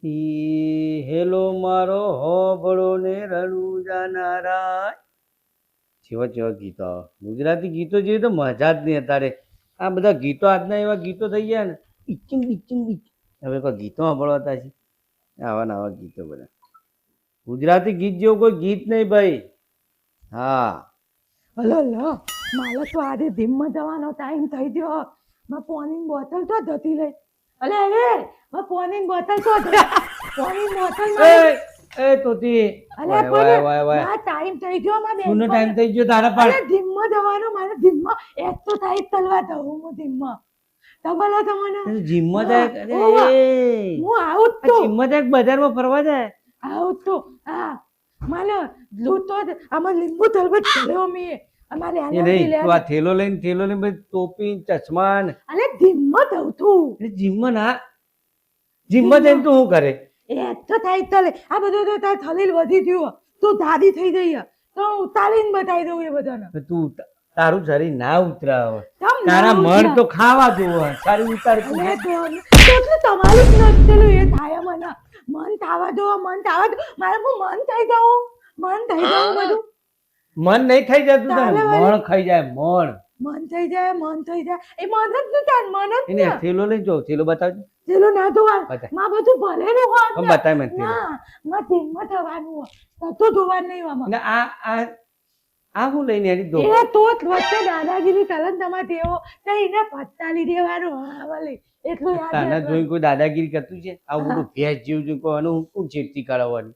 Hello મારો હોબળો ને રણું જાનારા જેવા જેવા ગીતો આવે. ગુજરાતી ગીતો જેવી તો મજા જ નહીં અત્યારે. આ બધા ગીતો આજના એવા ગીતો થઈ ગયા ને ઈચિંગ ઈચિંગ ઈચિંગ. હવે કોઈ ગીતો સાંભળવાતા છે આવા ને આવા ગીતો બધા. ગુજરાતી ગીત જેવું કોઈ ગીત નહીં ભાઈ. હા હલો હલો મારે તો આજે જીમમાં જવાનો ટાઈમ થઈ ગયો. માં પાણીની બોટલ તો જતી રહી. અલે અલે માં પાણીની બોટલ તો પાણીની બોટલ એ તોતી અલે વાય વાય વાય વાય. માં ટાઈમ થઈ ગયો માં બેન. સુનો ટાઈમ થઈ ગયો તારા પર. અલે જીમમાં જવાનો મારે જીમમાં એક્સરસાઇઝ કરવા જવું હું જીમમાં. તબલા તમને જીમમાં જાય હું આવું જ તો જીમમાં જાય બજારમાં ફરવા જાય. આવું તો હા માલો લૂતો આમાં લીંબુ તલબત કર્યો મે અમારે એ નહીં તું આ થેલો લઈને પછી ટોપી ચશ્મા ને અલે જીમમાં જઉં છું. જીમમાં ના જીમમાં જઈને તું શું કરે? એ તો થાય ચાલે આ બધું તો તાર થલીલ વધી ગયું તું દાદી થઈ ગઈ તો હું ઉતારીને બતાવી દઉં એ બધાને. તું તારું શરીર ના ઉતરાવ. કેમ ના તારા મન ઉતરાવ? તો ખાવા જોવે તારી ઉતાર તું. અલે તો એટલે તમારું જ નચેલું એ થાય મને મન થાવા દો મન થાવા દો મારે હું મન થઈ જાઉં મન થઈ જાઉં બધું મન નહીં થઈ જતું તને તારે વળી. મણ ખાઈ જાય મણ મન થઈ જાય એ મન જ નહીં મન જ એને ના. થેલો લઈને જો થેલો બતાવજો. ચલો ના ધોવા બતાય. માં બધું ભલેલું હોત આમ ને. બતાય મને થેલો. ના માં જીમમાં જવાનું હોય તો ધોવાનું નહીં આમાં. ને આ હું લઈને એની દો. એ તો જ વચ્ચે દાદાગીરી કલન તમારે દેવો તો એને પત્તાલી દેવાનું હા ભલે એટલું યાદ તાના રાખવાનું. જોઈ કોઈ દાદાગીરી કરતું છે? આ બધું ભેંસ જેવું છે કોઈ આનું હું છેડતી કરાવવાની.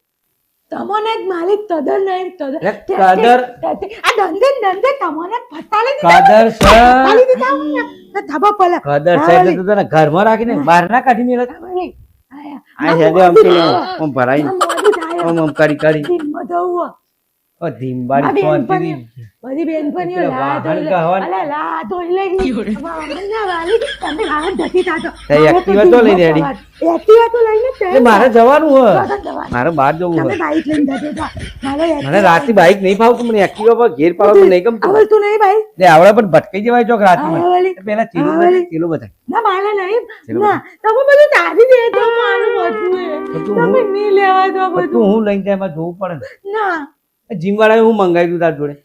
તમને જ માલિક કદર નહીં કદર લે, કદર? આ દંડે તમને જ પત્તાલી કદર છે? પત્તાલી દીધા હું ને. તો ધબા પલા કદર છે એટલે તું તને ઘરમાં રાખીને બહાર ના કાઢી મેલે. ભલે આ હેડે આમ પેલો આમ ભરાઈ મોદી થાય આમ કરી જીમમાં જવું ઓ ધીમબાડી બેનપણી ફોનથી બધી બેનપણીઓ પેલા લા વાહન ધોઈ ગાવાનું. અલે લા ધોઈ લઈ ના વાલી તમે વાહન ધકી થાતો તે એક્ટિવા તો લઈને હેડી. એક્ટિવા તો લઈને તે એ મારે જવાનું હોય. જવાનું. મારે બહાર જવું તમે હોય. બાઈક લઈને જજો જા મારે મને રાતની બાઈક નહીં ફાવતું. મને એક્ટિવા પર ઘેર પાડવાનું નહીં ગમતું. આવડતું નહીં ભાઈ ને આવડે પણ ભટકાઈ જવાય ચોક રાતમાં. આવડી. પેલા આવડી. ચીલું બતાય. ના મારે નહીં ચલો ના તમે બધું તારી દે તો મારું બધું બધું તમે નહીં લેવા દો પણ તું બધું હું લઈને જાય એમાં જોવું પડે ને. ના જીમ વાળાએ હું મંગાવી દઉં તાર જોડે.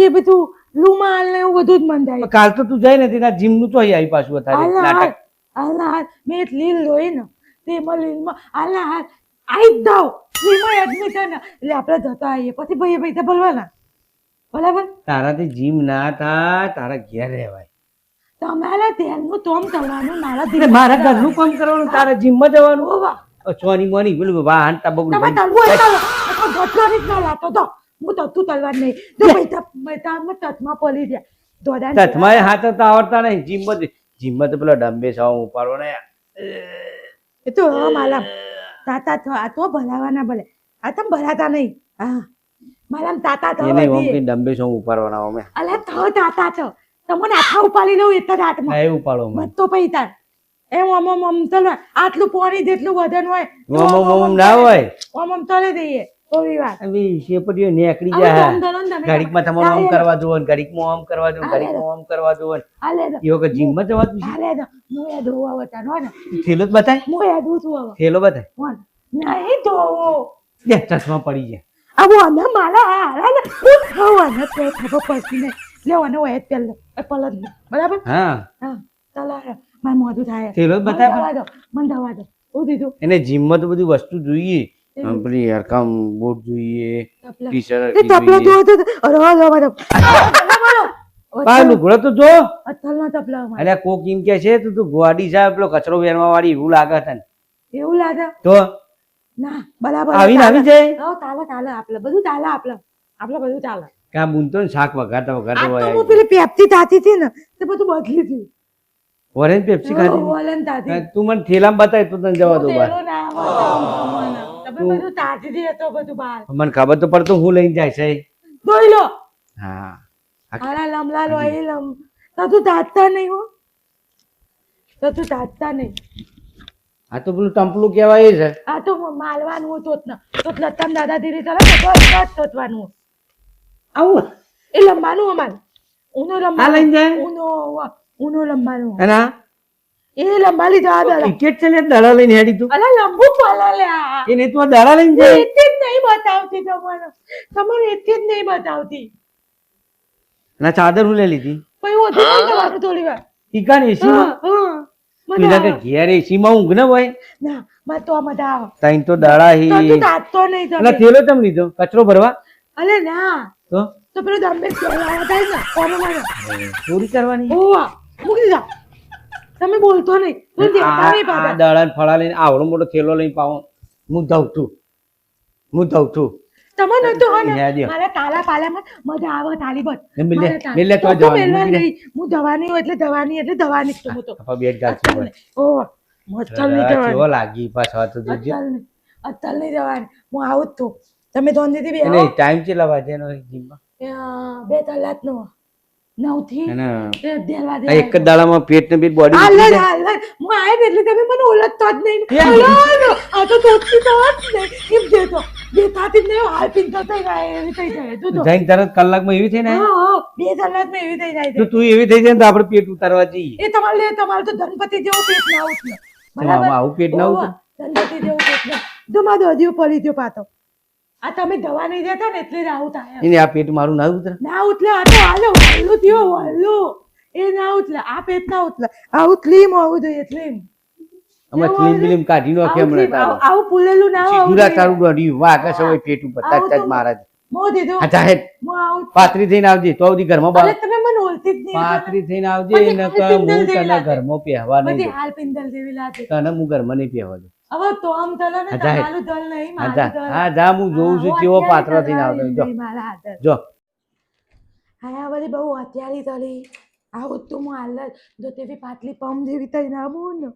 એ બધું રૂમાલ ને એવું બધું જ મંદાય પણ કાલ તો તું જાય ને તેના જીમ નું તો અહીં આવી પાછું અત્યારે નાટક. અલ્લાહ મેં એક લીલ લોહી ને તેમાં લીલમાં અલ્લાહ આઈ જ જાઓ લીલમાં એડમિશન એટલે આપણે જતા આવીએ પછી ભાઈ પૈસા બોલવાના બરાબર તારાથી જીમ ના થાય તારા ઘેર રહેવાય. તમારા તેલનું તોમ કરવાનું મારા એટલે મારા ઘરનું કામ કરવાનું તારા જીમમાં જવાનું. ઓવા સોની મોની પેલું વાહન બગડું તમે તલવું હોય તો ગટરી જ ના લાતો તો હું તો તું તલવાર નહીં જો પૈસા તથમાં પડી જાય દોડા તથમાં એ હાથ તો આવડતા નહીં. જીમમાં તો પેલો ડંબે સાવ ઉપાડો ને. એ તો માલા તાતા તો આ તો ભલાવાના ભલે આ તમે ભલાતા નહીં હા મારા તાતા તો એને ઓમ કે ડંબે સાવ ઉપાડવાના અમે. અલે તો તાતા છો તમને આખા ઉપાડી લઉં એક જ હાથમાં ના એ ઉપાડો અમે. મત તો પૈતા એમ ઓમ તલવા આટલું પાણી જેટલું વજન હોય ઓમ ના હોય. ઓમ તલે દઈએ થોડી વાર હવે શેપટીઓ નીકળી આવું જાય. આમ ધરો ને તમે. ઘડીકમાં તમારું આમ કરવા દો ને ઘડીકમાં આમ કરવા દો ઘડીકમાં આમ કરવા દો ને. હાલે તો એ વખત જીમમાં જવાતું છે. હાલે તો હું એ ધોવા વતા નો ને થેલો જ બતાય. હું એ દૂધ હવે થેલો બતાય. કોણ નહીં ધોવો લે ચશ્મા પડી જાય. આવું અને મારા હારા ને હું થવાને તો ખબર પડતી નહીં લેવાનો હોય જ પહેલો એ પલટ ને બરાબર હા હા તલા માર મોઢું થાય થેલો જ બતાય. મને દવા દો હું દીધું એને જીમમાં તો બધી વસ્તુ જોઈએ. પેલી હરકામ બૂટ જોઈએ, તપલા ટી શર્ટ તે તપલા જોઈએ. જો તો અરે બા લુગડો તો જો. અતલના તપલા માં અલ્યા કોક એમ કે છે તું ગોડી સાહેબ પેલો કચરો વેરવા વાળી એવું લાગે તને. એવું લાગે તો ના બરાબર આવીને આવી જાય. ચાલે ચાલે આપણે બધું ચાલે આપણે બધું ચાલે કા બુનતો ને શાક વઘારતા આ વઘારતા તો હોય હું પેલી પેપ્સી તાતી હતી ને તે બધું બદલી હતી ઓરેન્જ પેપ્સી ખાધી. ઓલન તાતી તું મને થેલામાં બતાય તો તને જવા દો બહાર. તેલો ના આવડે તમે બધું તાતી દી હતો બધું બહાર મને ખબર તો પડતું હું લઈને જાય છે. ધોઈ લો હા આલા લમલા લો એ લમ તો તું તાતતા નહીં હો તો તું તાતતા નહીં આ તો પેલું ટંપલું કહેવાય એ છે. આ તો માલવાનું હતું ને તો લતમ દાદા ધીરે ચાલે તો તોતવાનું આવું એ લંબાનું અમાર ઉનો આ લઈને જાય? ઉનો લંબાનું અને આ એ લંબાલી જવા દો ક્રિકેટ છે ને દડા લઈને હેડી તું અલા લંબુ પાલા લ્યા એને તું આ દડા લઈને જાય એટલે જ નહીં બતાવતી તમારે એટલે જ નહીં બતાવતી ના ચાદર હું લઈ લીધી પછી ઓછી પણ જવાનું થોડી વાર ઈકાન એસીમાં મજા પેલા કે આવે. ઘેર એસીમાં ઊંઘ ને હોય ના માં તો મજા આવે તાઈન તો દાડા તો હી તું તાતો નહીં અને તમે થેલો ચમ લીધો કચરો ભરવા અલે ના તો તો પેલો દંબેશ બોલાવા થાય ને કોનો મને ચોરી કરવાની ઓવા મૂકી દીધા તમે બોલતો નહીં તું દેખતા નહીં પાછા દાડા ને ફળા લઈને આવડો મોટો થેલો લઈને પાવો હું ધવ છું તમે નતો હો ને યાદ યો. મારા તાલા પાલામાં મજા આવે તાલી બસ એમ મિલે મારા તાલા. મિલે તો તો જવાનું પહેલા મૂકી દે. નહીં. હું દવાની હોય એટલે દવાની જ છું હું તો આપા બેટ ગાંઠી હોય. ઓવા મચ્છર નહીં કેવો જવાની લાગી પાછો તો જોજે અત્તલ નહીં જવાની હું આવું જ છું તમે તો અંદરથી બે એને ટાઈમ કેટલા વાગ્યાનો જીમમાં 2 કલાકનો 9 થી અને 11 વાગે આ એક જ દાડામાં પેટ ને પેટ બોડી હાલ જ હું આય ને એટલે તમે મને ઓળખતો જ નહીં અલા, આ તો દોસ્તી તો જ નહીં એમ દેતો દેખાતી જ નહીં હાલ પિંતો થઈ જાય એવી થઈ જાય તું તો જઈને તરત કલાકમાં એવી થઈ ને હા 2 કલાકમાં એવી થઈ જાય તો છે. તું એવી થઈ જાય ને તો આપણે પેટ ઉતારવા જઈએ એ તમારે તો ધનપતિ જેવો પેટ ના ઉઠે આમાં આવું પેટ ના ઓવા, ધનપતિ જેવું પેટ ના જો માં દોધીઓ પડી ગયો પાતો આ તમે દવા નહીં દેતા ને એટલે જ આવું થાય એને આ પેટ મારું ના ઉતરે ના ઉતલે આ તો હાલો વલ્લું થયો વલ્લું એ ના ઉતલે આ પેટ ના ઉતલે આ ઉતલીમ હોવું જોઈએ એટલીમ અમે ફિલ્મ બિલ્મ કાઢી નાખી હમણાં તારું આવું ફૂલેલું ના હોવું સીધું જોઈએ. તારું દોડ્યું વાહ આકાશ હવે પેટ ઉપર તાજ તાજ મહારાજ મો દીધું આ જાહેર મો આવું પાતરી થઈને આવજે તો સુધી ઘરમાં અરે બાર તમે મને ઓળખી જ નહીં પાતરી થઈને આવજે બધી ને હાલ હું પિંડલ જેવી તને લાગે. ઘરમાં પહેવા નહીં બધી દઉં. હાલ પિંદલ જેવી લાગે તને હું ઘરમાં નહીં પહેવા દઉં. હવે તો આમ તલે ને હા, જાહેર. તમારું દલ નહીં હા મારું જા દલ હા જા હું જોઉં છું હા, કેવો હું પાતળો અત્યારે થઈને આવતો જો તલાવી મારા હાથે. જો હા આ બધી બહુ અત્યારી તળી આવું જ તું હું હાલ જ જો તેવી પાતળી પમ જેવી થઈને આવું ને